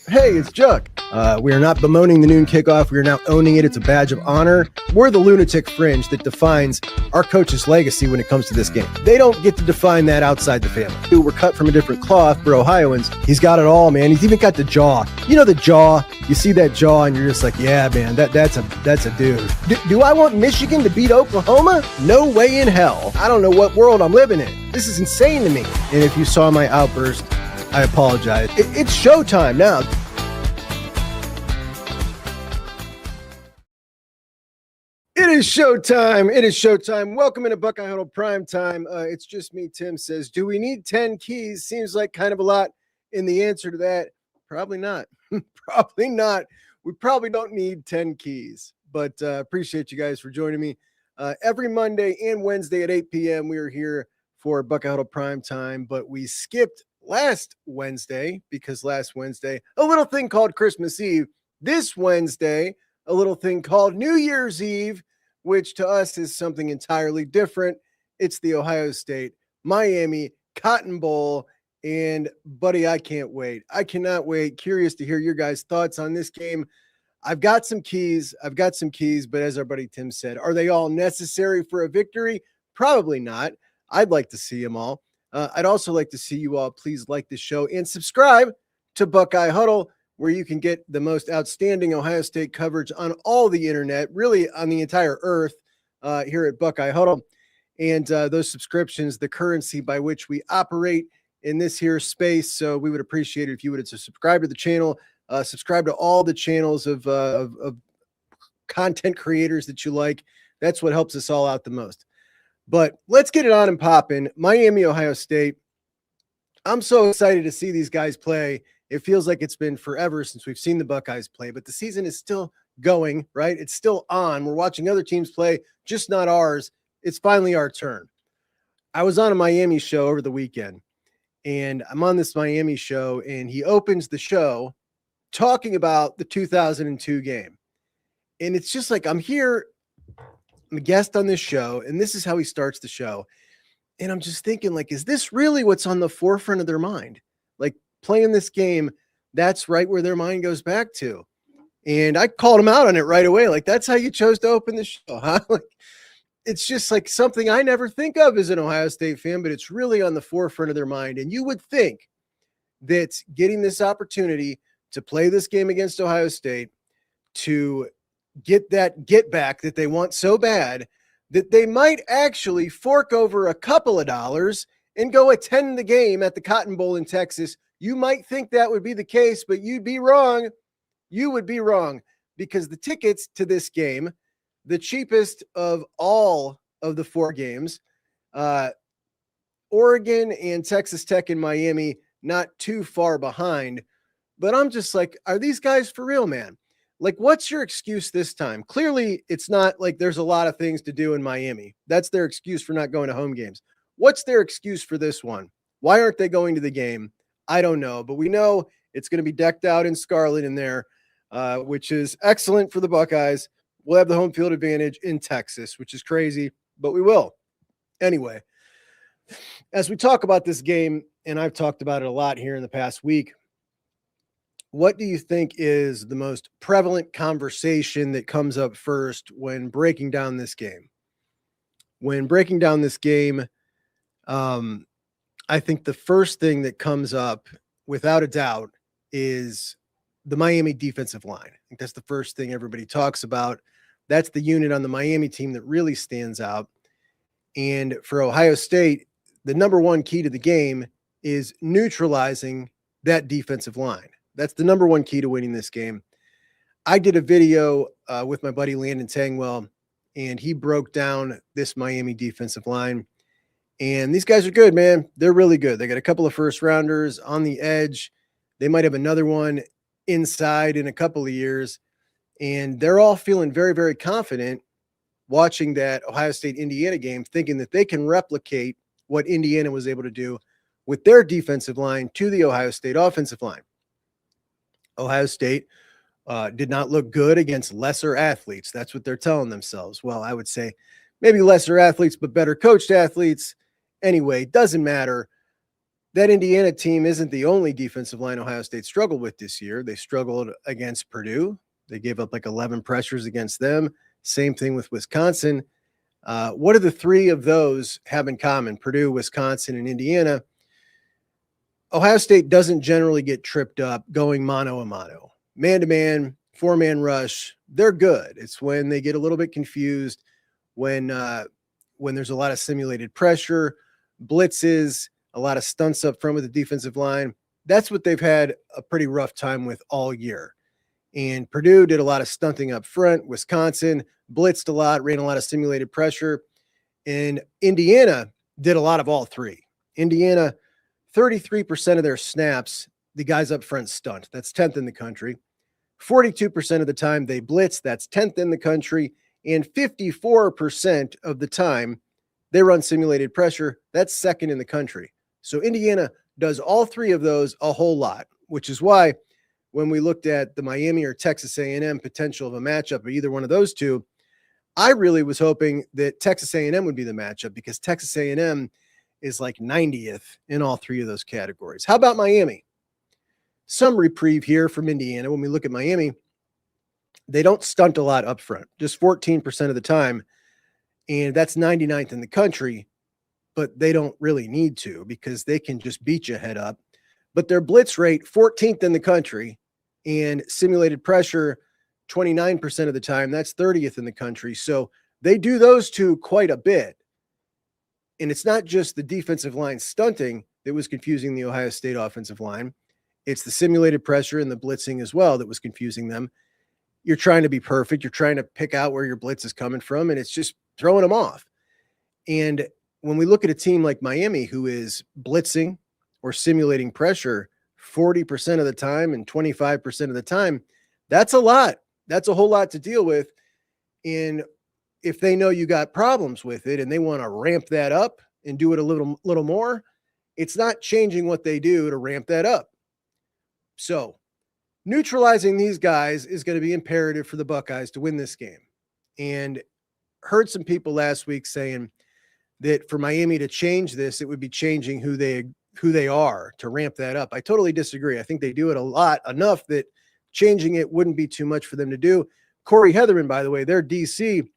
Hey, it's Chuck. We are not bemoaning the noon kickoff. We are now owning it. It's a badge of honor. We're the lunatic fringe that defines our coach's legacy when it comes to this game. They don't get to define that outside the family. Dude, we're cut from a different cloth. We're Ohioans. He's got it all, man. He's even got the jaw. You know the jaw. You see that jaw, and you're just like, yeah, man, that's a dude. Do I want Michigan to beat Oklahoma? No way in hell. I don't know what world I'm living in. This is insane to me. And if you saw my outburst, I apologize. It's showtime now. It is showtime. It is showtime. Welcome into Buckeye Huddle Prime Time. It's just me. Tim says, do we need 10 keys? Seems like kind of a lot. And the answer to that, probably not. Probably not. We probably don't need 10 keys. But appreciate you guys for joining me. Every Monday and Wednesday at 8 p.m. we are here for Buckeye Huddle Prime Time. But we skipped last Wednesday because last Wednesday, a little thing called Christmas Eve. This Wednesday, a little thing called New Year's Eve, which to us is something entirely different. It's the Ohio State, Miami Cotton Bowl. And buddy, I can't wait. I cannot wait. Curious to hear your guys' thoughts on this game. I've got some keys, but as our buddy Tim said, are they all necessary for a victory? Probably not. I'd like to see them all. I'd also like to see you all please like the show and subscribe to Buckeye Huddle, where you can get the most outstanding Ohio State coverage on all the internet, really on the entire earth here at Buckeye Huddle. And those subscriptions, the currency by which we operate in this here space. So we would appreciate it if you would subscribe to the channel, subscribe to all the channels of content creators that you like. That's what helps us all out the most. But let's get it on and popping. Miami, Ohio State. I'm so excited to see these guys play. It feels like it's been forever since we've seen the Buckeyes play, but the season is still going, right? It's still on. We're watching other teams play, just not ours. It's finally our turn. I was on a Miami show over the weekend, and I'm on this Miami show, and he opens the show talking about the 2002 game. And it's just like, I'm here, I'm a guest on this show, and this is how he starts the show. And I'm just thinking, like, is this really what's on the forefront of their mind? Like, playing this game, that's right where their mind goes back to. And I called him out on it right away. Like, that's how you chose to open the show, huh? Like, it's just like something I never think of as an Ohio State fan, but it's really on the forefront of their mind. And you would think that getting this opportunity to play this game against Ohio State, to get that get back that they want so bad, that they might actually fork over a couple of dollars and go attend the game at the Cotton Bowl in Texas. You might think that would be the case, but you'd be wrong. You would be wrong, because the tickets to this game, the cheapest of all of the four games, Oregon and Texas Tech and Miami, not too far behind. But I'm just like, are these guys for real, man? Like, what's your excuse this time? Clearly, it's not like there's a lot of things to do in Miami. That's their excuse for not going to home games. What's their excuse for this one? Why aren't they going to the game? I don't know, but we know it's going to be decked out in scarlet in there, which is excellent for the Buckeyes. We'll have the home field advantage in Texas, which is crazy, but we will. Anyway, as we talk about this game, and I've talked about it a lot here in the past week, what do you think is the most prevalent conversation that comes up first when breaking down this game? When breaking down this game, I think the first thing that comes up, without a doubt, is the Miami defensive line. I think that's the first thing everybody talks about. That's the unit on the Miami team that really stands out. And for Ohio State, the number one key to the game is neutralizing that defensive line. That's the number one key to winning this game. I did a video with my buddy Landon Tangwell, and he broke down this Miami defensive line. And these guys are good, man. They're really good. They got a couple of first rounders on the edge. They might have another one inside in a couple of years. And they're all feeling very, very confident watching that Ohio State-Indiana game, thinking that they can replicate what Indiana was able to do with their defensive line to the Ohio State offensive line. Ohio State did not look good against lesser athletes. That's what they're telling themselves. Well, I would say maybe lesser athletes, but better coached athletes. Anyway, doesn't matter. That Indiana team isn't the only defensive line Ohio State struggled with this year. They struggled against Purdue. They gave up like 11 pressures against them. Same thing with Wisconsin. What do the three of those have in common? Purdue, Wisconsin, and Indiana. Ohio State doesn't generally get tripped up going mano a mano. Man-to-man, four-man rush, they're good. It's when they get a little bit confused, when there's a lot of simulated pressure, blitzes, a lot of stunts up front with the defensive line. That's what they've had a pretty rough time with all year. And Purdue did a lot of stunting up front. Wisconsin blitzed a lot, ran a lot of simulated pressure. And Indiana did a lot of all three. Indiana, 33% of their snaps, the guys up front stunt. That's 10th in the country. 42% of the time they blitz. That's 10th in the country. And 54% of the time they run simulated pressure. That's second in the country. So Indiana does all three of those a whole lot, which is why when we looked at the Miami or Texas A&M potential of a matchup of either one of those two, I really was hoping that Texas A&M would be the matchup because Texas A&M is like 90th in all three of those categories. How about Miami? Some reprieve here from Indiana. When we look at Miami, they don't stunt a lot up front, just 14% of the time. And that's 99th in the country, but they don't really need to because they can just beat you head up. But their blitz rate, 14th in the country, and simulated pressure, 29% of the time, that's 30th in the country. So they do those two quite a bit. And it's not just the defensive line stunting that was confusing the Ohio State offensive line. It's the simulated pressure and the blitzing as well that was confusing them. You're trying to be perfect. You're trying to pick out where your blitz is coming from, and it's just throwing them off. And when we look at a team like Miami, who is blitzing or simulating pressure 40% of the time and 25% of the time, that's a lot. That's a whole lot to deal with. And if they know you got problems with it and they want to ramp that up and do it a little more, it's not changing what they do to ramp that up. So neutralizing these guys is going to be imperative for the Buckeyes to win this game. And heard some people last week saying that for Miami to change this, it would be changing who they are to ramp that up. I totally disagree. I think they do it a lot, enough that changing it wouldn't be too much for them to do. Corey Heatherman, by the way, their DC,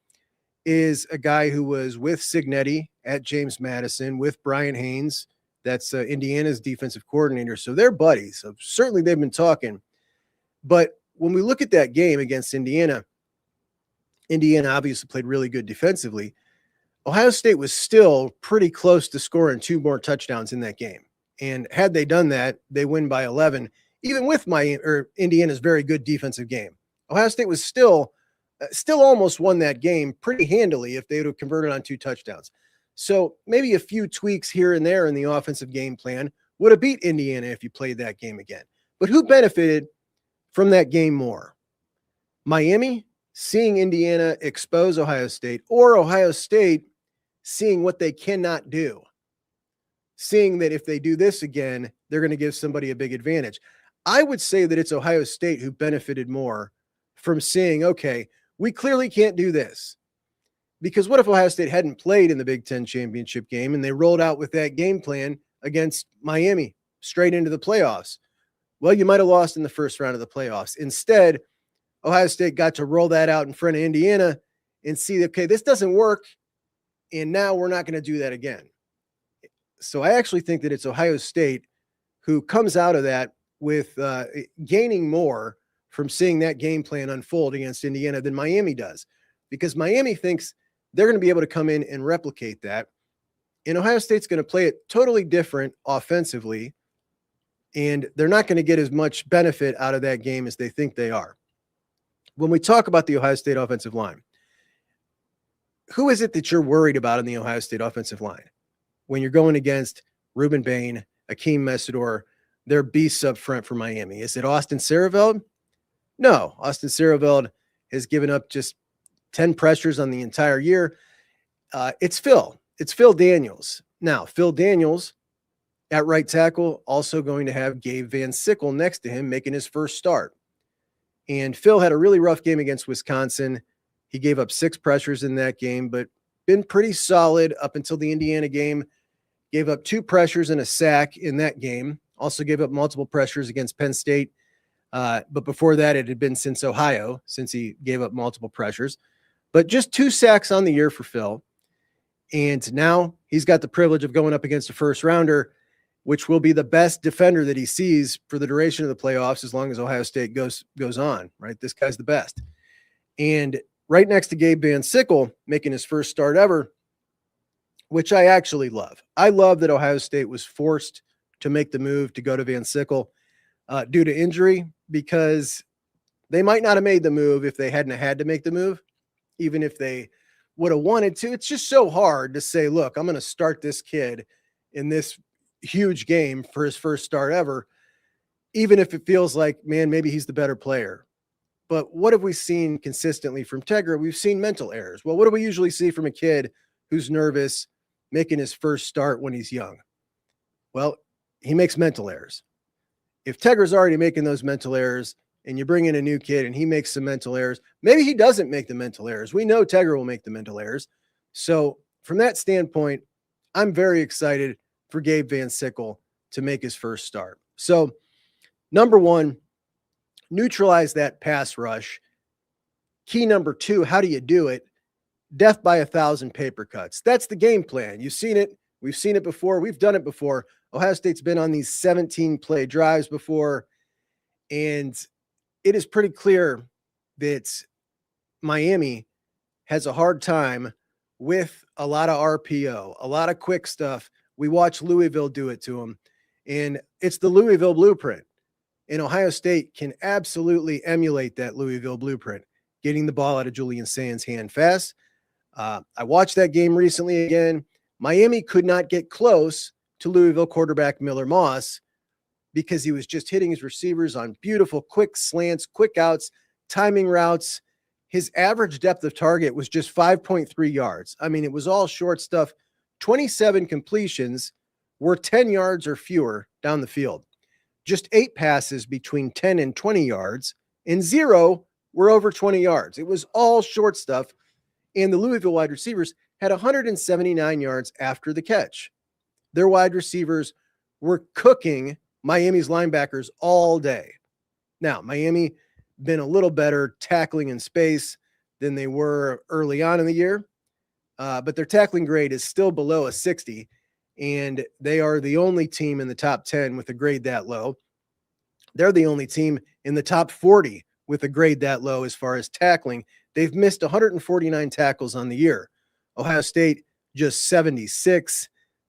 is a guy who was with Signetti at James Madison, with Brian Haynes. That's Indiana's defensive coordinator. So they're buddies. So certainly they've been talking. But when we look at that game against Indiana, Indiana obviously played really good defensively. Ohio State was still pretty close to scoring 2 more touchdowns in that game. And had they done that, they win by 11, even with Indiana's very good defensive game. Ohio State was still almost won that game pretty handily if they would have converted on 2 touchdowns. So maybe a few tweaks here and there in the offensive game plan would have beat Indiana if you played that game again. But who benefited from that game more? Miami seeing Indiana expose Ohio State, or Ohio State seeing what they cannot do, seeing that if they do this again, they're going to give somebody a big advantage. I would say that it's Ohio State who benefited more from seeing, okay, we clearly can't do this. Because what if Ohio State hadn't played in the Big Ten championship game and they rolled out with that game plan against Miami straight into the playoffs? Well, you might have lost in the first round of the playoffs. Instead, Ohio State got to roll that out in front of Indiana and see, okay, this doesn't work, and now we're not going to do that again. So I actually think that it's Ohio State who comes out of that with gaining more from seeing that game plan unfold against Indiana than Miami does, because Miami thinks they're going to be able to come in and replicate that. And Ohio State's going to play it totally different offensively, and they're not going to get as much benefit out of that game as they think they are. When we talk about the Ohio State offensive line, who is it that you're worried about in the Ohio State offensive line when you're going against Ruben Bain, Akeem Messidor, their beasts up front for Miami? Is it Austin Sareveld? No, Austin Sareveld has given up just 10 pressures on the entire year. It's Phil Daniels. Now, Phil Daniels at right tackle, also going to have Gabe Van Sickle next to him making his first start. And Phil had a really rough game against Wisconsin. He gave up 6 pressures in that game, but been pretty solid up until the Indiana game. Gave up 2 pressures and a sack in that game. Also gave up multiple pressures against Penn State. But before that, it had been since Ohio, since he gave up multiple pressures. But just 2 sacks on the year for Phil. And now he's got the privilege of going up against a first rounder, which will be the best defender that he sees for the duration of the playoffs as long as Ohio State goes on, right? This guy's the best. And right next to Gabe Van Sickle, making his first start ever, which I actually love. I love that Ohio State was forced to make the move to go to Van Sickle due to injury, because they might not have made the move if they hadn't had to make the move, even if they would have wanted to. It's just so hard to say, look, I'm going to start this kid in this huge game for his first start ever, even if it feels like, man, maybe he's the better player. But what have we seen consistently from Tegra? We've seen mental errors. Well, what do we usually see from a kid who's nervous making his first start when he's young? Well, he makes mental errors. If Tegra's already making those mental errors and you bring in a new kid and he makes some mental errors, maybe he doesn't make the mental errors. We know Tegra will make the mental errors. So from that standpoint, I'm very excited for Gabe Van Sickle to make his first start. So number 1, neutralize that pass rush. Key number 2, how do you do it? Death by 1,000 paper cuts. That's the game plan. You've seen it. We've seen it before. We've done it before. Ohio State's been on these 17-play drives before, and it is pretty clear that Miami has a hard time with a lot of RPO, a lot of quick stuff. We watch Louisville do it to them, and it's the Louisville blueprint. And Ohio State can absolutely emulate that Louisville blueprint, getting the ball out of Julian Sain's hand fast. I watched that game recently again. Miami could not get close to Louisville quarterback Miller Moss because he was just hitting his receivers on beautiful, quick slants, quick outs, timing routes. His average depth of target was just 5.3 yards. I mean, it was all short stuff. 27 completions were 10 yards or fewer down the field. Just 8 passes between 10 and 20 yards, and 0 were over 20 yards. It was all short stuff. And the Louisville wide receivers had 179 yards after the catch. Their wide receivers were cooking Miami's linebackers all day. Now, Miami been a little better tackling in space than they were early on in the year, but their tackling grade is still below a 60, and they are the only team in the top 10 with a grade that low. They're the only team in the top 40 with a grade that low as far as tackling. They've missed 149 tackles on the year. Ohio State, just 76.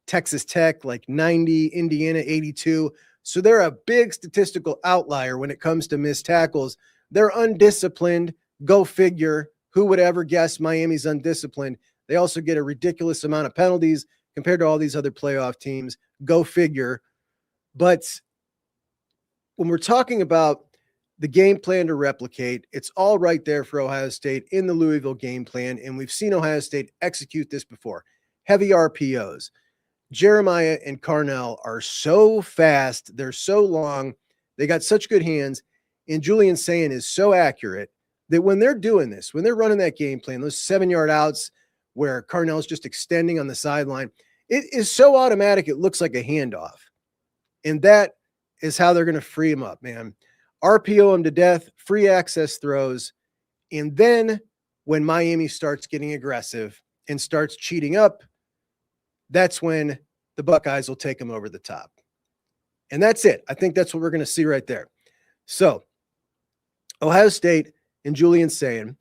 Texas Tech, like 90. Indiana, 82. So they're a big statistical outlier when it comes to missed tackles. They're undisciplined. Go figure. Who would ever guess Miami's undisciplined? They also get a ridiculous amount of penalties compared to all these other playoff teams. Go figure. But when we're talking about the game plan to replicate, it's all right there for Ohio State in the Louisville game plan, and we've seen Ohio State execute this before. Heavy RPOs. Jeremiah and Carnell are so fast. They're so long. They got such good hands, and Julian Sain is so accurate that when they're doing this, when they're running that game plan, those 7-yard outs where Carnell's just extending on the sideline, it is so automatic it looks like a handoff. And that is how they're going to free him up, man. RPO him to death, free access throws. And then when Miami starts getting aggressive and starts cheating up, that's when the Buckeyes will take them over the top. And that's it. I think that's what we're going to see right there. So Ohio State and Julian Sain,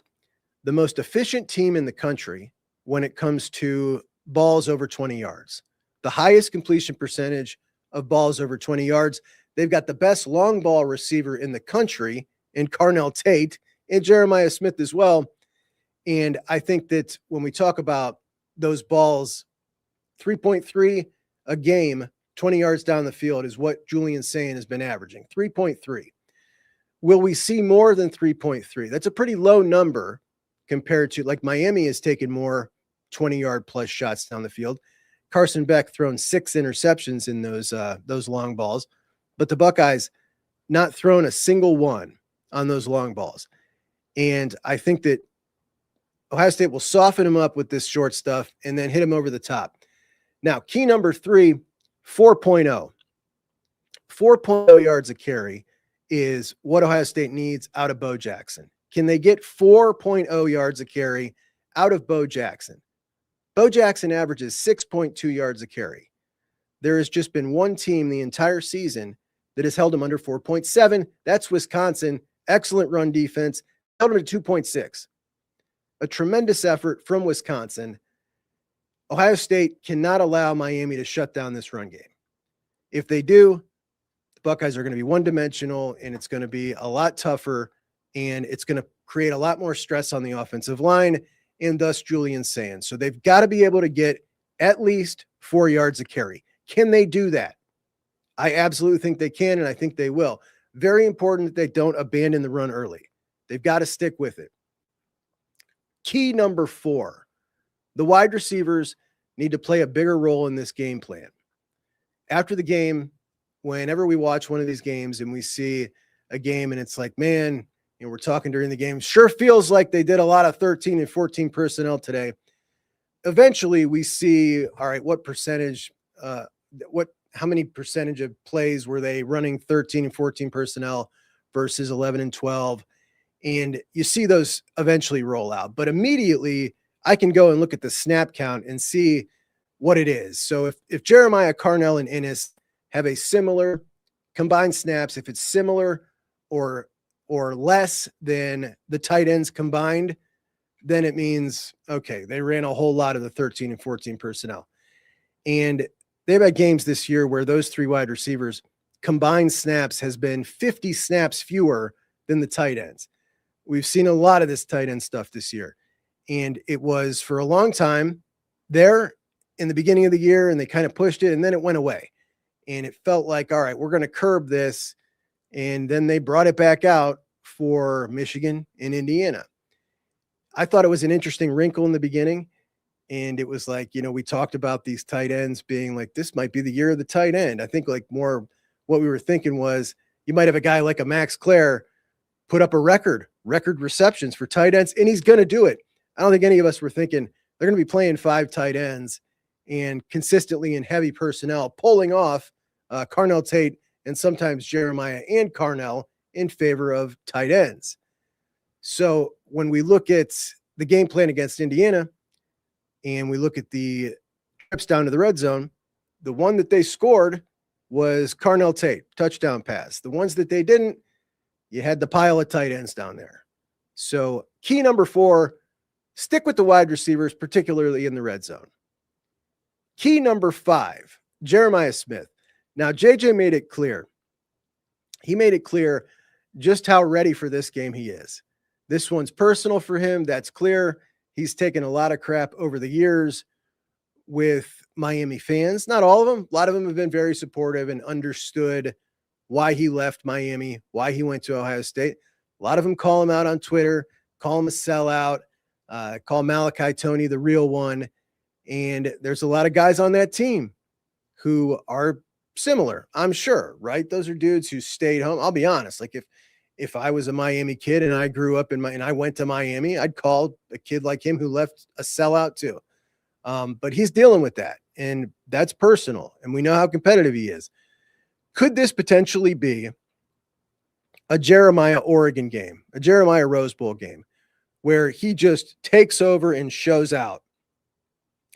the most efficient team in the country when it comes to balls over 20 yards, the highest completion percentage of balls over 20 yards. They've got the best long ball receiver in the country in Carnell Tate and Jeremiah Smith as well. And I think that when we talk about those balls, 3.3 a game, 20 yards down the field is what Julian Sain has been averaging, 3.3. Will we see more than 3.3? That's a pretty low number compared to, like, Miami has taken more 20-yard plus shots down the field. Carson Beck thrown 6 interceptions in those long balls, but the Buckeyes not thrown a single one on those long balls. And I think that Ohio State will soften him up with this short stuff and then hit him over the top. Now, key number 3, 4.0. 4.0 yards a carry is what Ohio State needs out of Bo Jackson. Can they get 4.0 yards a carry out of Bo Jackson? Bo Jackson averages 6.2 yards a carry. There has just been one team the entire season that has held him under 4.7. That's Wisconsin. Excellent run defense. Held him to 2.6. A tremendous effort from Wisconsin. Ohio State cannot allow Miami to shut down this run game. If they do, the Buckeyes are going to be one-dimensional, and it's going to be a lot tougher, and it's going to create a lot more stress on the offensive line, and thus Julian Sands. So they've got to be able to get at least 4 yards a carry. Can they do that? I absolutely think they can, and I think they will. Very important that they don't abandon the run early. They've got to stick with it. Key number 4, the wide receivers need to play a bigger role in this game plan. After the game, whenever we watch one of these games and we see a game and it's like, man, we're talking during the game, sure feels like they did a lot of 13 and 14 personnel today. Eventually we see, all right, what percentage, how many percentage of plays were they running 13 and 14 personnel versus 11 and 12? And you see those eventually roll out, but immediately I can go and look at the snap count and see what it is. So if Jeremiah, Carnell, and Ennis have a similar combined snaps, if it's similar or less than the tight ends combined, then it means, okay, they ran a whole lot of the 13 and 14 personnel. And they've had games this year where those 3 wide receivers combined snaps has been 50 snaps fewer than the tight ends. We've seen a lot of this tight end stuff this year. And it was for a long time there in the beginning of the year, and they kind of pushed it, and then it went away. And it felt like, all right, we're going to curb this. And then they brought it back out for Michigan and Indiana. I thought it was an interesting wrinkle in the beginning. And it was like, we talked about these tight ends being like, this might be the year of the tight end. I think like more what we were thinking was you might have a guy like a Max Clare put up a record receptions for tight ends, and he's going to do it. I don't think any of us were thinking they're going to be playing 5 tight ends and consistently in heavy personnel, pulling off Carnell Tate and sometimes Jeremiah and Carnell in favor of tight ends. So when we look at the game plan against Indiana and we look at the trips down to the red zone, the one that they scored was Carnell Tate, touchdown pass. The ones that they didn't, you had the pile of tight ends down there. So key number 4, stick with the wide receivers, particularly in the red zone. Key number 5, Jeremiah Smith. Now, JJ made it clear. He made it clear just how ready for this game he is. This one's personal for him. That's clear. He's taken a lot of crap over the years with Miami fans. Not all of them. A lot of them have been very supportive and understood why he left Miami, why he went to Ohio State. A lot of them call him out on Twitter, call him a sellout, call Malachi Toney the real one. And there's a lot of guys on that team who are similar, I'm sure, right? Those are dudes who stayed home. I'll be honest. Like if I was a Miami kid and I grew up and I went to Miami, I'd call a kid like him who left a sellout too. But he's dealing with that, and that's personal. And we know how competitive he is. Could this potentially be a Jeremiah Oregon game, a Jeremiah Rose Bowl game, where he just takes over and shows out?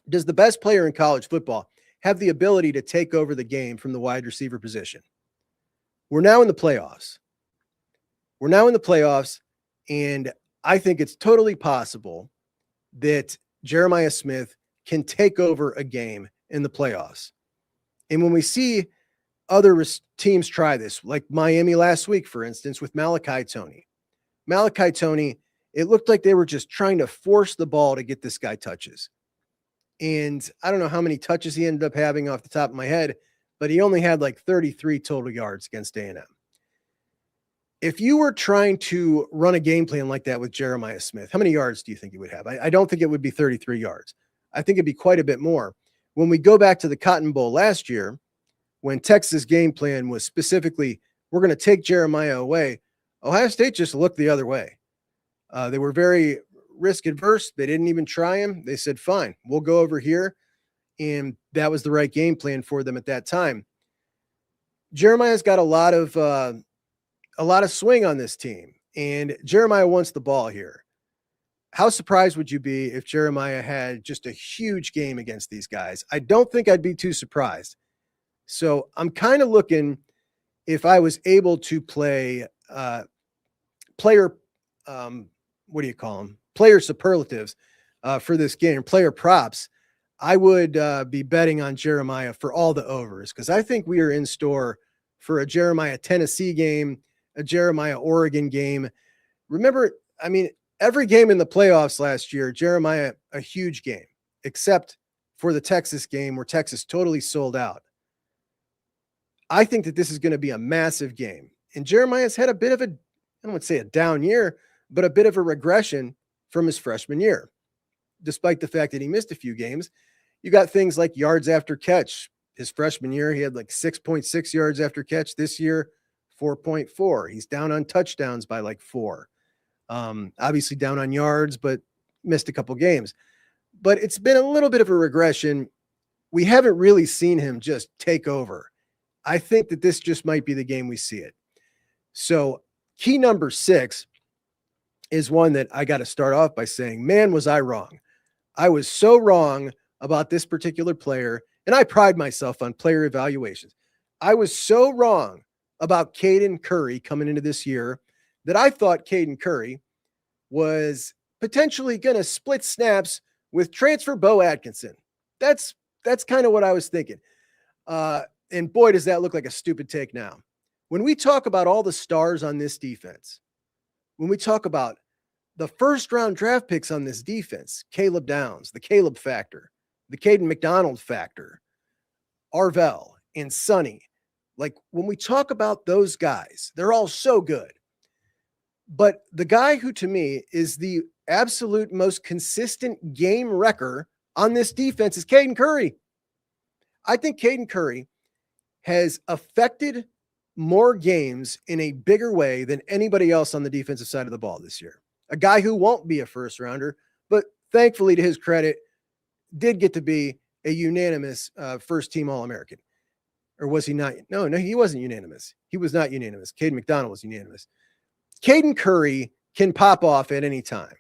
Does the best player in college football have the ability to take over the game from the wide receiver position? We're now in the playoffs. And I think it's totally possible that Jeremiah Smith can take over a game in the playoffs. And when we see other teams try this, like Miami last week, for instance, with Malachi Toney, it looked like they were just trying to force the ball to get this guy touches. And I don't know how many touches he ended up having off the top of my head, but he only had like 33 total yards against A&M. If you were trying to run a game plan like that with Jeremiah Smith, how many yards do you think he would have? I don't think it would be 33 yards. I think it'd be quite a bit more. When we go back to the Cotton Bowl last year, when Texas' game plan was specifically, we're going to take Jeremiah away, Ohio State just looked the other way. They were very risk adverse. They didn't even try him. They said, fine, we'll go over here and that was the right game plan for them at that time. Jeremiah's got a lot of swing on this team, and Jeremiah wants the ball here. How surprised would you be if Jeremiah had just a huge game against these guys? I don't think I'd be too surprised. So I'm kind of looking, if I was able to play player, what do you call them? Player superlatives for this game, player props. I would be betting on Jeremiah for all the overs, because I think we are in store for a Jeremiah Tennessee game, a Jeremiah Oregon game. Remember, I mean, every game in the playoffs last year, Jeremiah, a huge game, except for the Texas game where Texas totally sold out. I think that this is going to be a massive game. And Jeremiah's had a bit of I don't want to say a down year, but a bit of a regression from his freshman year. Despite the fact that he missed a few games, you got things like yards after catch. His freshman year, he had like 6.6 yards after catch. This year, 4.4. He's down on touchdowns by like 4. Obviously down on yards, but missed a couple games. But it's been a little bit of a regression. We haven't really seen him just take over. I think that this just might be the game we see it. So key number 6 is one that I got to start off by saying, man, was I wrong. I was so wrong about this particular player, and I pride myself on player evaluations. I was so wrong about Kaden Curry coming into this year that I thought Kaden Curry was potentially going to split snaps with transfer Bo Atkinson. That's kind of what I was thinking. And boy, does that look like a stupid take now. When we talk about all the stars on this defense, when we talk about the first round draft picks on this defense, Caleb Downs, the Caleb factor, the Caden McDonald factor, Arvell and Sonny, like when we talk about those guys, they're all so good. But the guy who to me is the absolute most consistent game wrecker on this defense is Kaden Curry. I think Kaden Curry has affected more games in a bigger way than anybody else on the defensive side of the ball this year. A guy who won't be a first rounder, but thankfully to his credit, did get to be a unanimous first team All-American. Or was he not? No, he wasn't unanimous. He was not unanimous. Caden McDonald was unanimous. Kaden Curry can pop off at any time.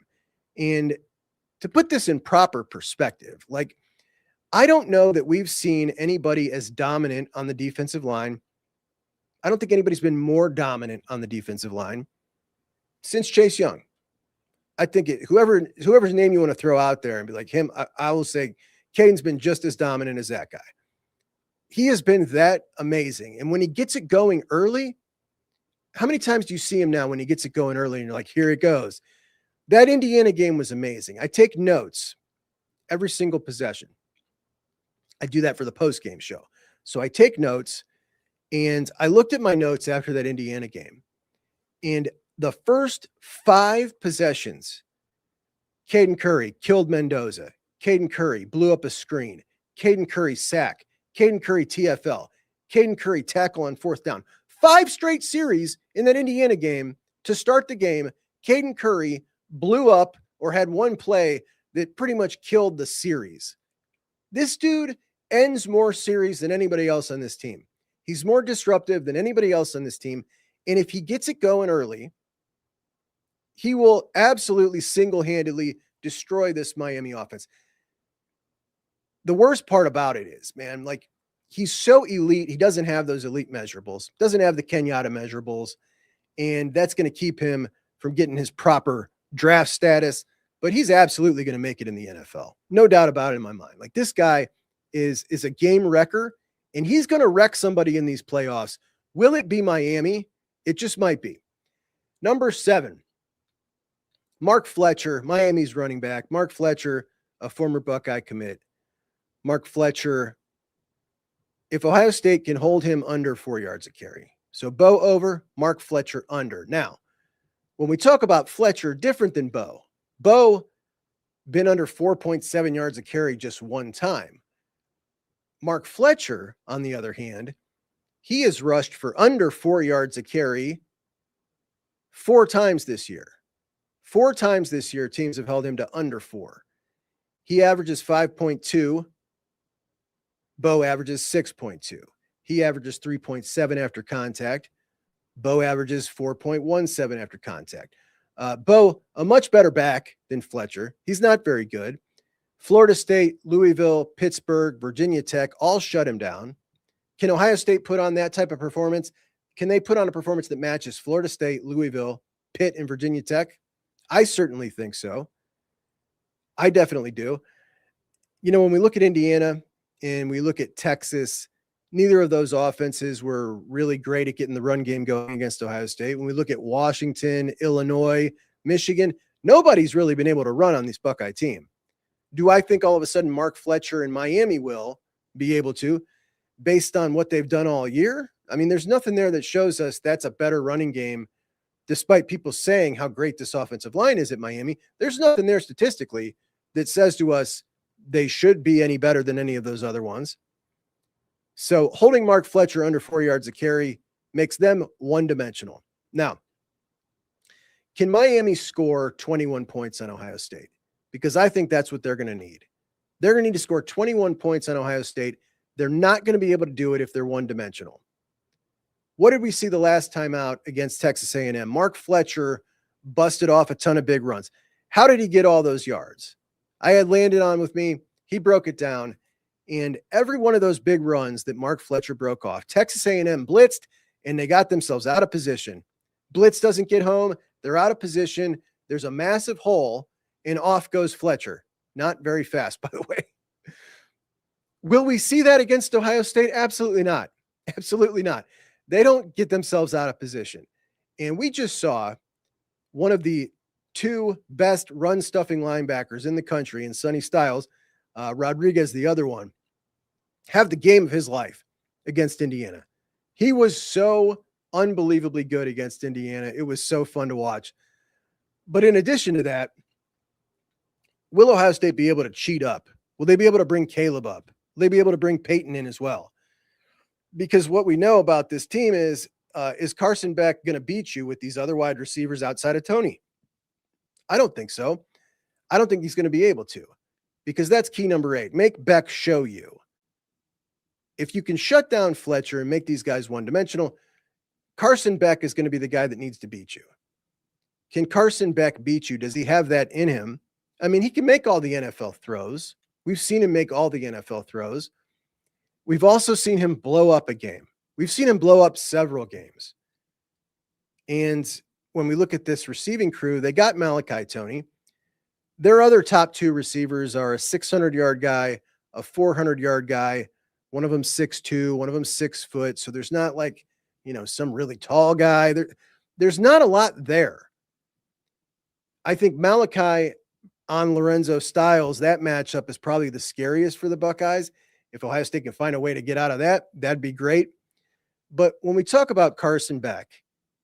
And to put this in proper perspective, like, I don't know that we've seen anybody as dominant on the defensive line. I don't think anybody's been more dominant on the defensive line since Chase Young. I think whoever's name you want to throw out there and be like him, I will say Caden's been just as dominant as that guy. He has been that amazing. And when he gets it going early, how many times do you see him now when he gets it going early and you're like, here it goes? That Indiana game was amazing. I take notes every single possession. I do that for the post-game show. So I take notes, and I looked at my notes after that Indiana game. And the first 5 possessions, Kaden Curry killed Mendoza. Kaden Curry blew up a screen. Kaden Curry sack. Kaden Curry TFL. Kaden Curry tackle on 4th down. 5 straight series in that Indiana game to start the game. Kaden Curry blew up or had one play that pretty much killed the series. This dude ends more series than anybody else on this team. He's more disruptive than anybody else on this team. And if he gets it going early, he will absolutely single-handedly destroy this Miami offense. The worst part about it is, man, like, he's so elite. He doesn't have those elite measurables, doesn't have the Kenyatta measurables, and that's going to keep him from getting his proper draft status. But he's absolutely going to make it in the NFL. No doubt about it in my mind. Like, this guy is a game wrecker, and he's going to wreck somebody in these playoffs. Will it be Miami? It just might be. Number 7, Mark Fletcher, Miami's running back. Mark Fletcher, a former Buckeye commit. Mark Fletcher, if Ohio State can hold him under 4 yards a carry. So Bo over, Mark Fletcher under. Now, when we talk about Fletcher, different than Bo. Bo been under 4.7 yards a carry just one time. Mark Fletcher, on the other hand, he has rushed for under 4 yards a carry 4 times this year. 4 times this year, teams have held him to under 4. He averages 5.2 Bo averages 6.2. He averages 3.7 after contact. Bo averages 4.17 after contact. Bo, a much better back than Fletcher. He's not very good. Florida State, Louisville, Pittsburgh, Virginia Tech all shut him down. Can Ohio State put on that type of performance? Can they put on a performance that matches Florida State, Louisville, Pitt, and Virginia Tech? I certainly think so. I definitely do. You know, when we look at Indiana and we look at Texas, neither of those offenses were really great at getting the run game going against Ohio State. When we look at Washington, Illinois, Michigan, nobody's really been able to run on this Buckeye team. Do I think all of a sudden Mark Fletcher and Miami will be able to, based on what they've done all year? I mean, there's nothing there that shows us that's a better running game, despite people saying how great this offensive line is at Miami. There's nothing there statistically that says to us they should be any better than any of those other ones. So holding Mark Fletcher under 4 yards a carry makes them one-dimensional. Now, can Miami score 21 points on Ohio State? Because I think that's what they're going to need. They're going to need to score 21 points on Ohio State. They're not going to be able to do it if they're one-dimensional. What did we see the last time out against Texas A&M? Mark Fletcher busted off a ton of big runs. How did he get all those yards? I had Landon on with me. He broke it down. And every one of those big runs that Mark Fletcher broke off, Texas A&M blitzed, and they got themselves out of position. Blitz doesn't get home. They're out of position. There's a massive hole, and off goes Fletcher. Not very fast, by the way. Will we see that against Ohio State? Absolutely not. Absolutely not. They don't get themselves out of position. And we just saw one of the two best run-stuffing linebackers in the country, in Sonny Styles, Rodriguez, the other one, have the game of his life against Indiana. He was so unbelievably good against Indiana. It was so fun to watch. But in addition to that, will Ohio State be able to cheat up? Will they be able to bring Caleb up? Will they be able to bring Peyton in as well? Because what we know about this team is Carson Beck going to beat you with these other wide receivers outside of Tony? I don't think so. I don't think he's going to be able to, because that's key number 8. Make Beck show you. If you can shut down Fletcher and make these guys one-dimensional, Carson Beck is going to be the guy that needs to beat you. Can Carson Beck beat you? Does he have that in him? I mean, he can make all the NFL throws. We've seen him make all the NFL throws. We've also seen him blow up a game. We've seen him blow up several games. And when we look at this receiving crew, they got Malachi Tony. Their other top 2 receivers are a 600-yard guy, a 400-yard guy. One of them 6'2", one of them 6 foot. So there's not like, some really tall guy. There's not a lot there. I think Malachi on Lorenzo Styles, that matchup is probably the scariest for the Buckeyes. If Ohio State can find a way to get out of that, that'd be great. But when we talk about Carson Beck,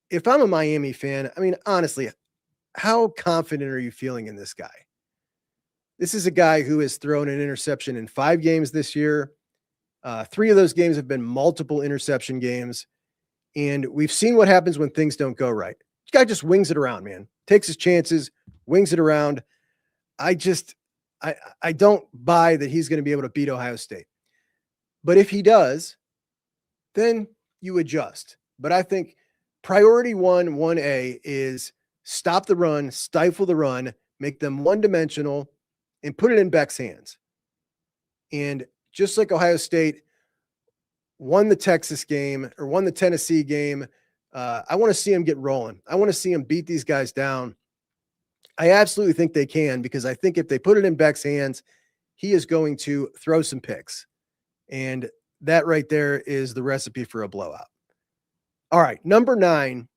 if I'm a Miami fan, I mean, honestly, how confident are you feeling in this guy? This is a guy who has thrown an interception in 5 games this year. 3 of those games have been multiple interception games. And we've seen what happens when things don't go right. This guy just wings it around, man. Takes his chances, wings it around. I don't buy that he's going to be able to beat Ohio State. But if he does, then you adjust. But I think priority 1A is stop the run, stifle the run, make them one-dimensional, and put it in Beck's hands. And just like Ohio State won the Texas game or won the Tennessee game, I want to see him get rolling. I want to see him beat these guys down. I absolutely think they can, because I think if they put it in Beck's hands, he is going to throw some picks. And that right there is the recipe for a blowout. All right, number 9,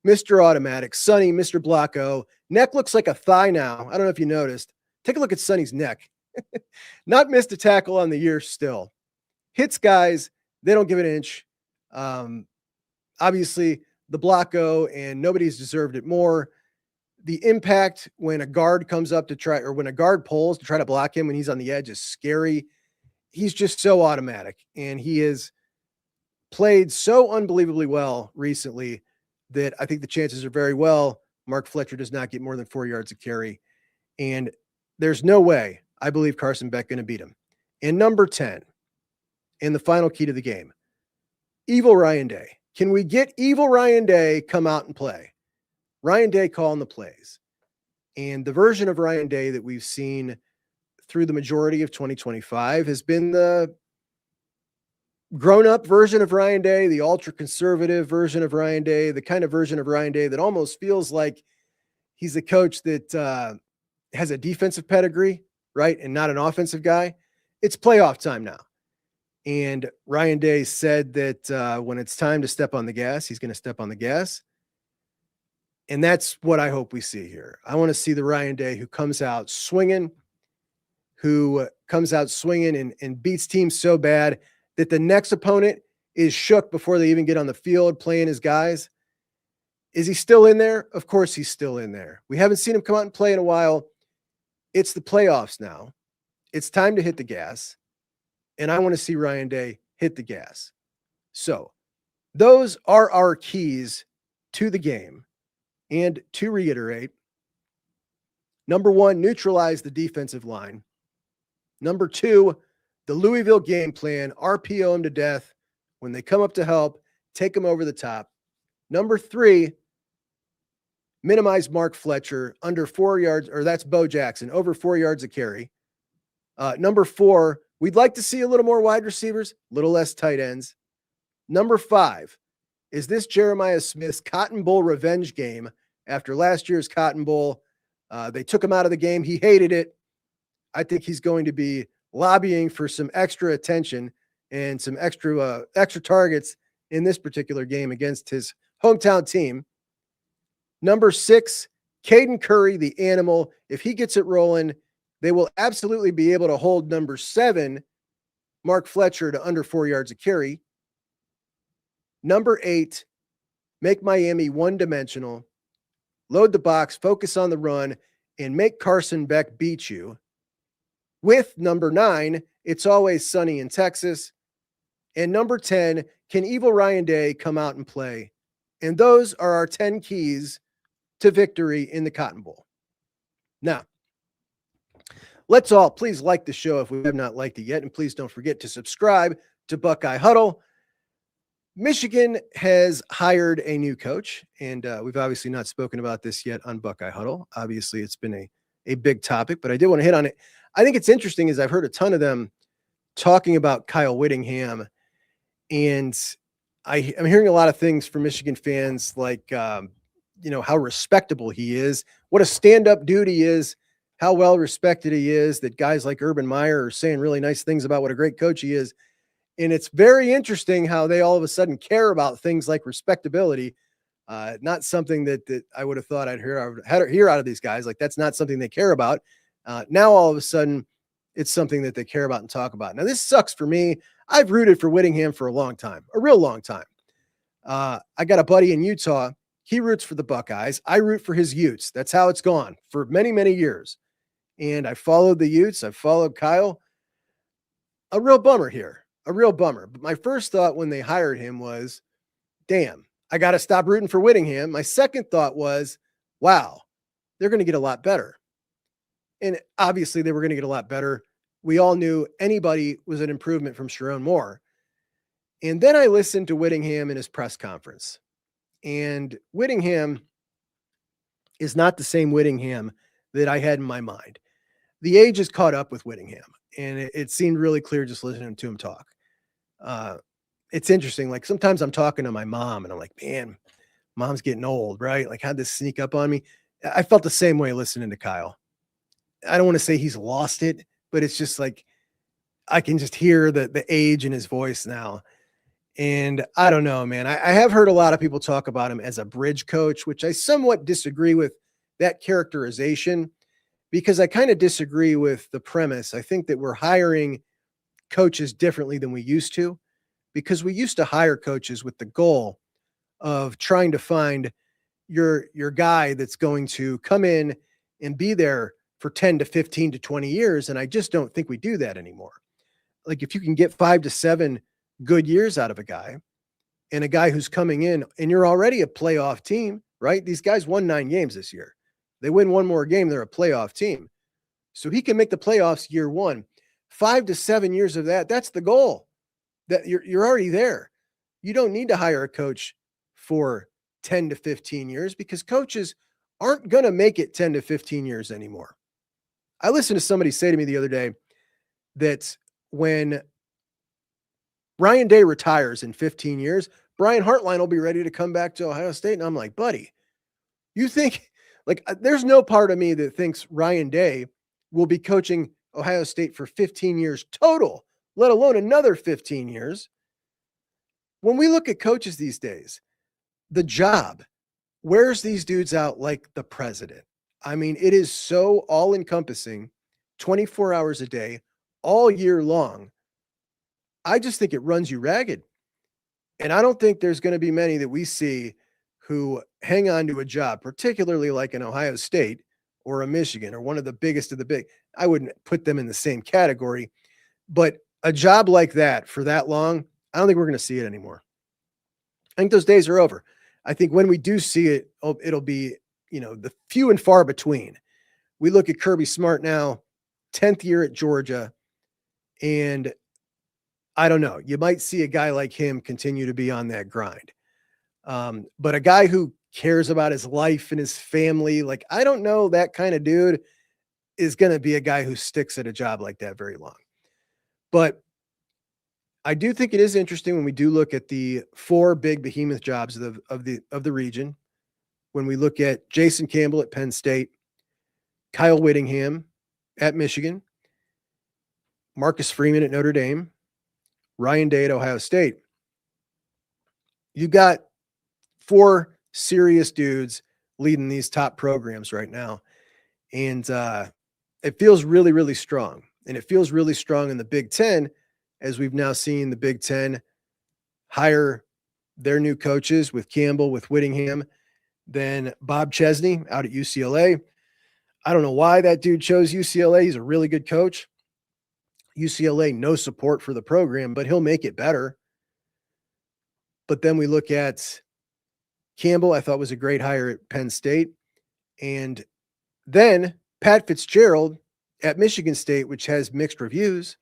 Mr. Automatic, Sonny, Mr. Blocko. Neck looks like a thigh now. I don't know if you noticed. Take a look at Sonny's neck. Not missed a tackle on the year still. Hits guys, they don't give an inch. Obviously, the Blocko, and nobody's deserved it more. The impact when a guard comes up to try, or when a guard pulls to try to block him when he's on the edge, is scary. He's just so automatic, and he has played so unbelievably well recently that I think the chances are very well Mark Fletcher does not get more than 4 yards a carry. And there's no way I believe Carson Beck going to beat him. And number 10, And the final key to the game, evil Ryan Day. Can we get evil Ryan Day come out and play? Ryan Day calling the plays. And the version of Ryan Day that we've seen through the majority of 2025 has been the grown-up version of Ryan Day, the ultra-conservative version of Ryan Day, the kind of version of Ryan Day that almost feels like he's a coach that has a defensive pedigree, right, and not an offensive guy. It's playoff time now. And Ryan Day said that when it's time to step on the gas, he's going to step on the gas. And that's what I hope we see here. I want to see the Ryan Day who comes out swinging, and beats teams so bad that the next opponent is shook before they even get on the field playing his guys. Is he still in there? Of course he's still in there. We haven't seen him come out and play in a while. It's the playoffs now. It's time to hit the gas. And I want to see Ryan Day hit the gas. So those are our keys to the game. And to reiterate, number one, neutralize the defensive line. Number two, the Louisville game plan, RPO them to death. When they come up to help, take them over the top. Number three, minimize Mark Fletcher under 4 yards, or that's Bo Jackson, over 4 yards a carry. Number four, we'd like to see a little more wide receivers, a little less tight ends. Number five, is this Jeremiah Smith's Cotton Bowl revenge game after last year's Cotton Bowl? They took him out of the game. He hated it. I think he's going to be lobbying for some extra attention and some extra targets in this particular game against his hometown team. Number six, Kaden Curry, the animal. If he gets it rolling, they will absolutely be able to hold number seven, Mark Fletcher, to under 4 yards a carry. Number eight, make Miami one-dimensional, load the box, focus on the run, and make Carson Beck beat you. With number nine, it's always sunny in Texas. And number 10, can evil Ryan Day come out and play? And those are our 10 keys to victory in the Cotton Bowl. Now, let's all please like the show if we have not liked it yet. And please don't forget to subscribe to Buckeye Huddle. Michigan has hired a new coach, and we've obviously not spoken about this yet on Buckeye Huddle. Obviously, it's been a big topic, but I did want to hit on it. I think it's interesting is I've heard a ton of them talking about Kyle Whittingham, and I'm hearing a lot of things from Michigan fans like, how respectable he is, what a stand-up dude he is, how well respected he is, that guys like Urban Meyer are saying really nice things about what a great coach he is. And it's very interesting how they all of a sudden care about things like respectability. Not something that I would have thought I'd hear out of these guys. Like, that's not something they care about. Now, all of a sudden, it's something that they care about and talk about. Now, this sucks for me. I've rooted for Whittingham for a long time, a real long time. I got a buddy in Utah. He roots for the Buckeyes. I root for his Utes. That's how it's gone for many, many years. And I followed the Utes. I followed Kyle. A real bummer here. A real bummer. But my first thought when they hired him was, damn, I got to stop rooting for Whittingham. My second thought was, wow, they're going to get a lot better. And obviously they were going to get a lot better. We all knew anybody was an improvement from Sharon Moore. And then I listened to Whittingham in his press conference. And Whittingham is not the same Whittingham that I had in my mind. The age has caught up with Whittingham. And it seemed really clear just listening to him talk. It's interesting. Like, sometimes I'm talking to my mom and I'm like, man, mom's getting old, right? Like, how'd this sneak up on me? I felt the same way listening to Kyle. I don't want to say he's lost it, but it's just like, I can just hear the age in his voice now. And I don't know, man. I have heard a lot of people talk about him as a bridge coach, which I somewhat disagree with that characterization, because I kind of disagree with the premise. I think that we're hiring coaches differently than we used to, because we used to hire coaches with the goal of trying to find your guy that's going to come in and be there for 10 to 15 to 20 years. And I just don't think we do that anymore. Like, if you can get 5 to 7 good years out of a guy, and a guy who's coming in and you're already a playoff team, right? These guys won 9 games this year. They win one more game, they're a playoff team. So he can make the playoffs year one. 5 to 7 years of that, that's the goal. that you're already there. You don't need to hire a coach for 10 to 15 years because coaches aren't going to make it 10 to 15 years anymore. I listened to somebody say to me the other day that when Ryan Day retires in 15 years, Brian Hartline will be ready to come back to Ohio State. And I'm like, buddy, you think there's no part of me that thinks Ryan Day will be coaching Ohio State for 15 years total, let alone another 15 years. When we look at coaches these days, the job wears these dudes out like the president. I mean, it is so all encompassing, 24 hours a day, all year long. I just think it runs you ragged. And I don't think there's going to be many that we see who hang on to a job, particularly like an Ohio State or a Michigan or one of the biggest of the big. I wouldn't put them in the same category, but a job like that for that long, I don't think we're going to see it anymore. I think those days are over. I think when we do see it, it'll be, the few and far between. We look at Kirby Smart now, 10th year at Georgia, and I don't know. You might see a guy like him continue to be on that grind. But a guy who cares about his life and his family, I don't know, that kind of dude is going to be a guy who sticks at a job like that very long. But I do think it is interesting when we do look at the 4 big behemoth jobs of the region. When we look at Jason Campbell at Penn State, Kyle Whittingham at Michigan, Marcus Freeman at Notre Dame, Ryan Day at Ohio State. You got 4 serious dudes leading these top programs right now. And it feels really, really strong. And it feels really strong in the Big Ten, as we've now seen the Big Ten hire their new coaches with Campbell, with Whittingham, then Bob Chesney out at UCLA. I don't know why that dude chose UCLA. He's a really good coach. UCLA, no support for the program, but he'll make it better. But then we look at Campbell, I thought was a great hire at Penn State. And then Pat Fitzgerald at Michigan State, which has mixed reviews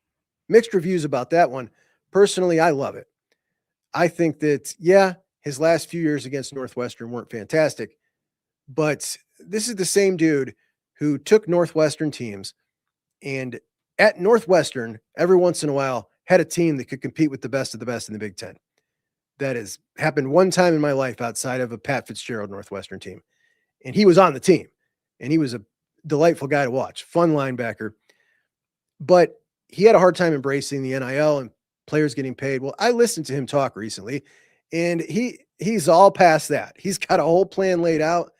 about that one. Personally, I love it. I think that, his last few years against Northwestern weren't fantastic, but this is the same dude who took Northwestern teams and at Northwestern, every once in a while, had a team that could compete with the best of the best in the Big Ten. That has happened one time in my life outside of a Pat Fitzgerald Northwestern team. And he was on the team, and he was a delightful guy to watch, fun linebacker. But he had a hard time embracing the NIL and players getting paid. Well, I listened to him talk recently, and he's all past that. He's got a whole plan laid out,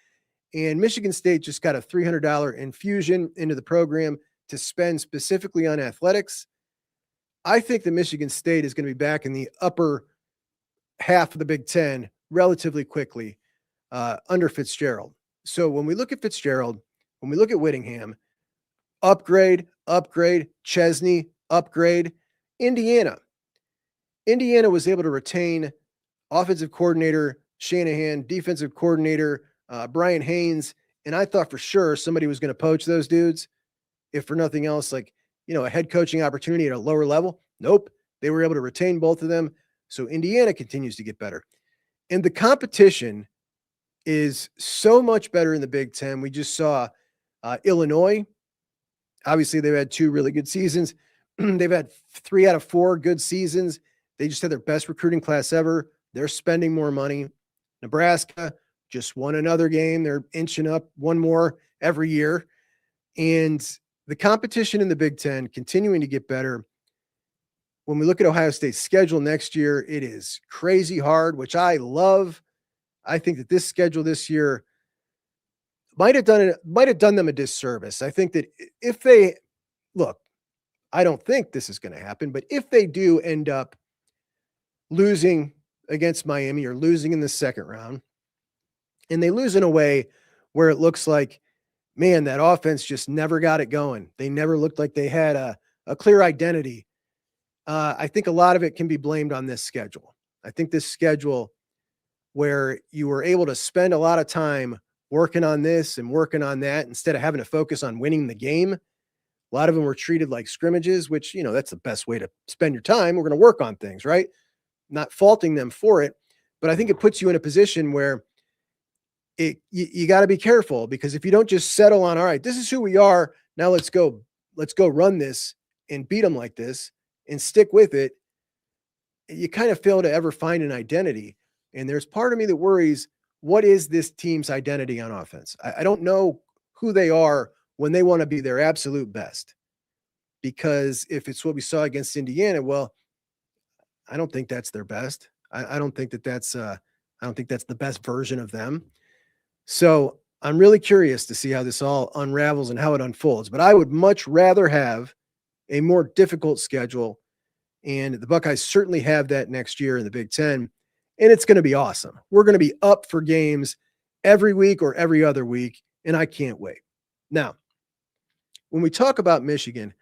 and Michigan State just got a $300 infusion into the program to spend specifically on athletics. I think that Michigan State is going to be back in the upper half of the Big Ten relatively quickly under Fitzgerald. So when we look at Fitzgerald, when we look at Whittingham, upgrade, Chesney, upgrade. Indiana was able to retain offensive coordinator Shanahan, defensive coordinator Brian Haynes, and I thought for sure somebody was going to poach those dudes, if for nothing else, a head coaching opportunity at a lower level. Nope. They were able to retain both of them. So Indiana continues to get better. And the competition is so much better in the Big Ten. We just saw Illinois. Obviously, they've had 2 really good seasons. They've had 3 out of 4 good seasons. They just had their best recruiting class ever. They're spending more money. Nebraska just won another game. They're inching up one more every year. And the competition in the Big Ten continuing to get better. When we look at Ohio State's schedule next year, it is crazy hard, which I love. I think that this schedule this year might have done them a disservice. I think that if they look, I don't think this is going to happen, but if they do end up losing against Miami or losing in the second round, and they lose in a way where it looks like, man, that offense just never got it going. They never looked like they had a clear identity. I think a lot of it can be blamed on this schedule. I think this schedule where you were able to spend a lot of time working on this and working on that instead of having to focus on winning the game. A lot of them were treated like scrimmages, which, that's the best way to spend your time. We're going to work on things, right? Not faulting them for it. But I think it puts you in a position where you got to be careful, because if you don't just settle on, all right, this is who we are, now let's go run this and beat them like this and stick with it, you kind of fail to ever find an identity. And there's part of me that worries, what is this team's identity on offense? I don't know who they are when they want to be their absolute best. Because if it's what we saw against Indiana, well, I don't think that's their best. I don't think that's the best version of them. So I'm really curious to see how this all unravels and how it unfolds. But I would much rather have a more difficult schedule. And the Buckeyes certainly have that next year in the Big Ten. And it's going to be awesome. We're going to be up for games every week or every other week. And I can't wait. Now, when we talk about Michigan,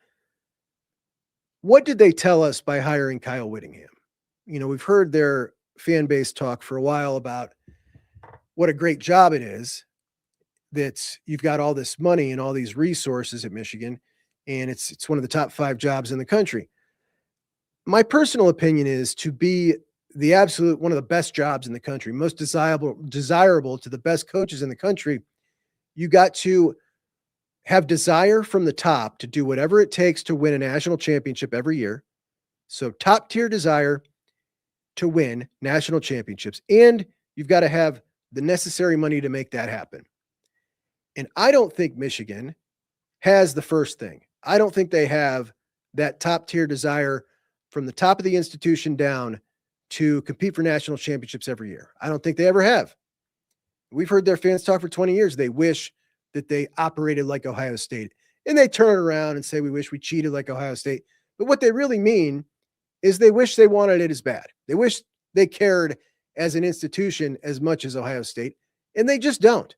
what did they tell us by hiring Kyle Whittingham? We've heard their fan base talk for a while about what a great job it is that you've got all this money and all these resources at Michigan, and it's one of the top 5 jobs in the country. My personal opinion is, to be the absolute one of the best jobs in the country, most desirable to the best coaches in the country, you got to have desire from the top to do whatever it takes to win a national championship every year. So top tier desire to win national championships. And you've got to have the necessary money to make that happen. And I don't think Michigan has the first thing. I don't think they have that top tier desire from the top of the institution down to compete for national championships every year. I don't think they ever have. We've heard their fans talk for 20 years. They wish that they operated like Ohio State, and they turn around and say, we wish we cheated like Ohio State. But what they really mean is they wish they wanted it as bad. They wish they cared as an institution as much as Ohio State, and they just don't.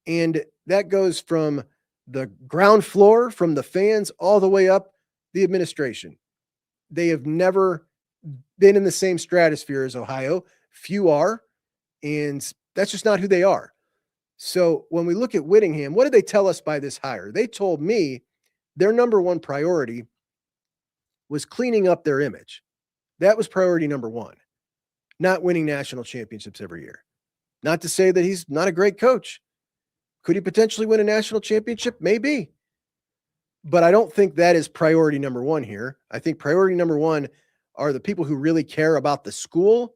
And that goes from the ground floor, from the fans, all the way up the administration. They have never been in the same stratosphere as Ohio. Few are, and that's just not who they are. So when we look at Whittingham, what did they tell us by this hire? They told me their number one priority was cleaning up their image. That was priority number one, not winning national championships every year. Not to say that he's not a great coach. Could he potentially win a national championship? Maybe. But I don't think that is priority number one here. I think priority number one are the people who really care about the school.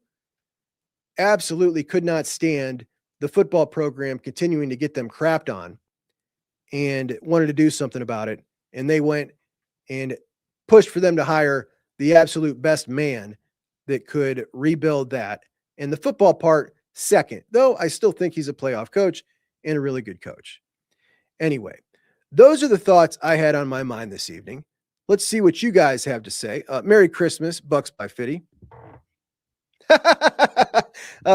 Absolutely could not stand the football program continuing to get them crapped on, and wanted to do something about it. And they went and pushed for them to hire the absolute best man that could rebuild that. And the football part second, though I still think he's a playoff coach and a really good coach. Anyway, those are the thoughts I had on my mind this evening. Let's see what you guys have to say. Merry Christmas, Bucks by Fitty.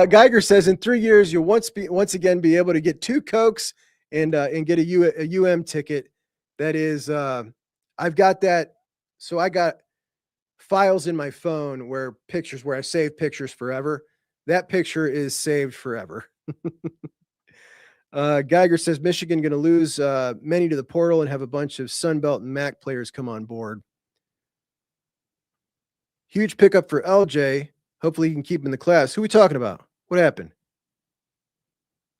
Geiger says in 3 years you'll once again be able to get 2 Cokes and get a UM ticket. That is, I've got that. So I got files in my phone where I save pictures forever. That picture is saved forever. Geiger says Michigan going to lose many to the portal and have a bunch of Sunbelt and MAC players come on board. Huge pickup for LJ. Hopefully he can keep him in the class. Who are we talking about? What happened?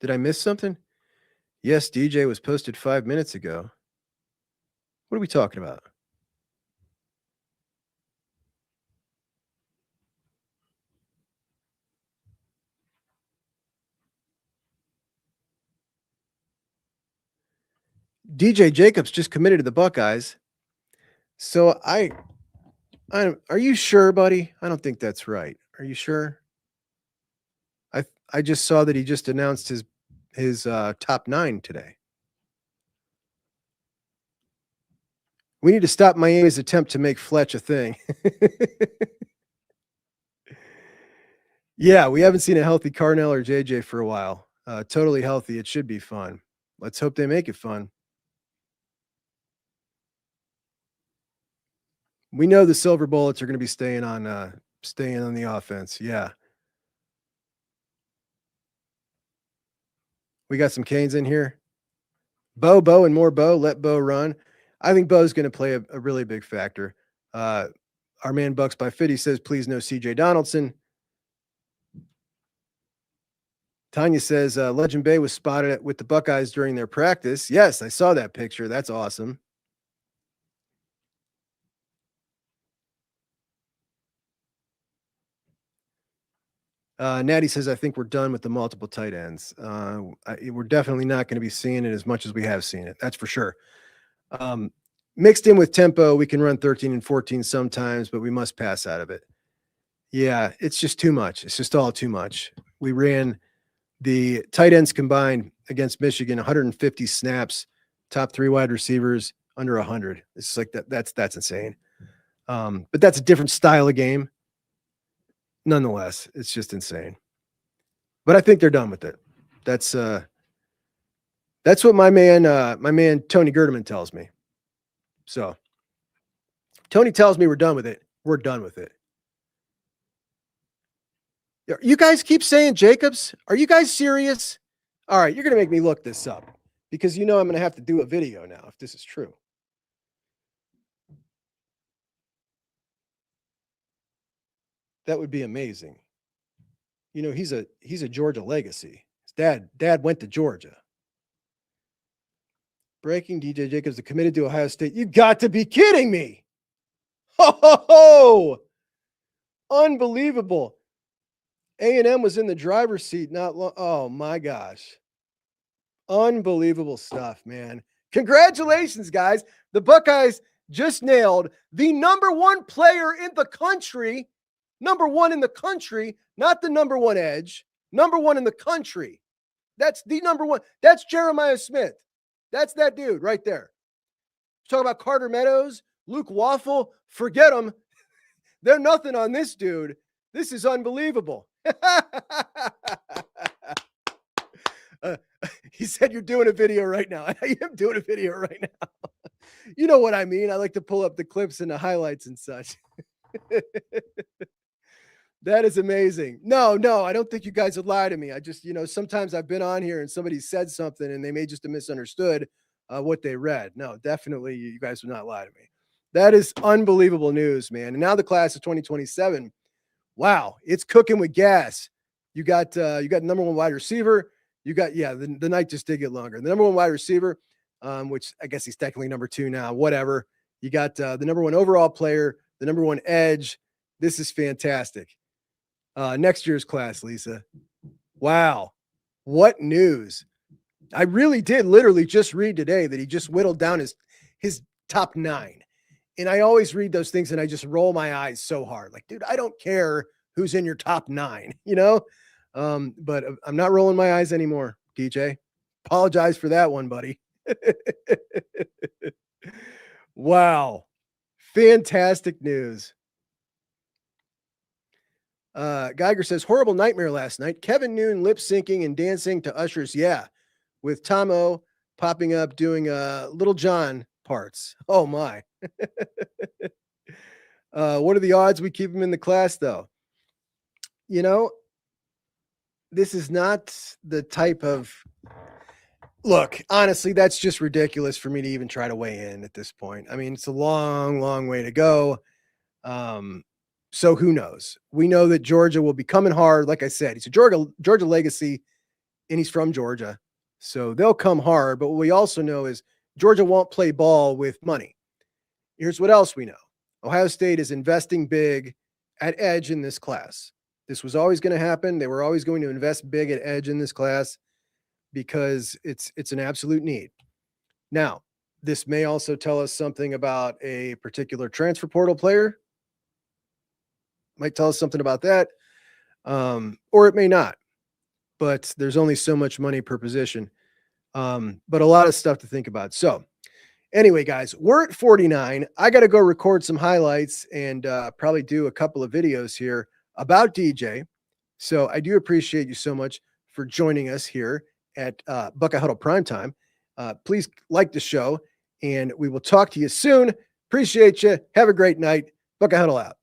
Did I miss something? Yes, DJ was posted 5 minutes ago. What are we talking about? DJ Jacobs just committed to the Buckeyes. So are you sure, buddy? I don't think that's right. Are you sure? I just saw that he just announced his top 9 today. We need to stop Miami's attempt to make Fletch a thing. Yeah, we haven't seen a healthy Carnell or JJ for a while. Totally healthy. It should be fun. Let's hope they make it fun. We know the Silver Bullets are going to be staying on the offense. Yeah. We got some Canes in here. Bo, and more Bo. Let Bo run. I think Bo's going to play a really big factor. Our man Bucks by 50 says, please no CJ Donaldson. Tanya says, Legend Bay was spotted with the Buckeyes during their practice. Yes, I saw that picture. That's awesome. Natty says, I think we're done with the multiple tight ends. We're definitely not going to be seeing it as much as we have seen it. That's for sure. Mixed in with tempo, we can run 13 and 14 sometimes, but we must pass out of it. Yeah, it's just too much. It's just all too much. We ran the tight ends combined against Michigan, 150 snaps, top 3 wide receivers, under 100. It's like that. That's insane. But that's a different style of game. Nonetheless, it's just insane. But I think they're done with it. That's what my man Tony Gerdeman tells me. So Tony tells me we're done with it. We're done with it. You guys keep saying Jacobs. Are you guys serious? All right, you're going to make me look this up because I'm going to have to do a video now if this is true. That would be amazing. He's a Georgia legacy. His dad went to Georgia. Breaking DJ Jacobs is committed to Ohio State. You've got to be kidding me. Ho! Unbelievable. A&M was in the driver's seat not long. Oh my gosh. Unbelievable stuff, man. Congratulations, guys. The Buckeyes just nailed the number 1 player in the country. Number 1 in the country, not the number 1 edge. Number 1 in the country. That's the number 1. That's Jeremiah Smith. That's that dude right there. Talk about Carter Meadows, Luke Waffle. Forget them. They're nothing on this dude. This is unbelievable. He said you're doing a video right now. I am doing a video right now. You know what I mean? I like to pull up the clips and the highlights and such. That is amazing. No, I don't think you guys would lie to me. I just, sometimes I've been on here and somebody said something and they may just have misunderstood what they read. No, definitely you guys would not lie to me. That is unbelievable news, man. And now the class of 2027. Wow, it's cooking with gas. You got number 1 wide receiver. You got, the night just did get longer. The number 1 wide receiver, which I guess he's technically number 2 now, whatever. You got the number 1 overall player, the number 1 edge. This is fantastic. Next year's class, Lisa. Wow. What news. I really did literally just read today that he just whittled down his top 9. And I always read those things and I just roll my eyes so hard. Like, dude, I don't care who's in your top 9, but I'm not rolling my eyes anymore, DJ. Apologize for that one, buddy. Wow. Fantastic news. Geiger says, horrible nightmare last night. Kevin Noon lip syncing and dancing to Usher's Yeah, with Tomo popping up doing Little John parts. Oh my. What are the odds we keep him in the class though? This is not the type of look, honestly, that's just ridiculous for me to even try to weigh in at this point. I mean, it's a long, long way to go. So who knows? We know that Georgia will be coming hard. Like I said, he's a Georgia legacy and he's from Georgia. So they'll come hard. But what we also know is Georgia won't play ball with money. Here's what else we know. Ohio State is investing big at edge in this class. This was always going to happen. They were always going to invest big at edge in this class because it's an absolute need. Now, this may also tell us something about a particular transfer portal player. Might tell us something about that, or it may not. But there's only so much money per position. But a lot of stuff to think about. So anyway, guys, we're at 49. I got to go record some highlights and probably do a couple of videos here about DJ. So I do appreciate you so much for joining us here at Buckeye Huddle Primetime. Please like the show, and we will talk to you soon. Appreciate you. Have a great night. Buckeye Huddle out.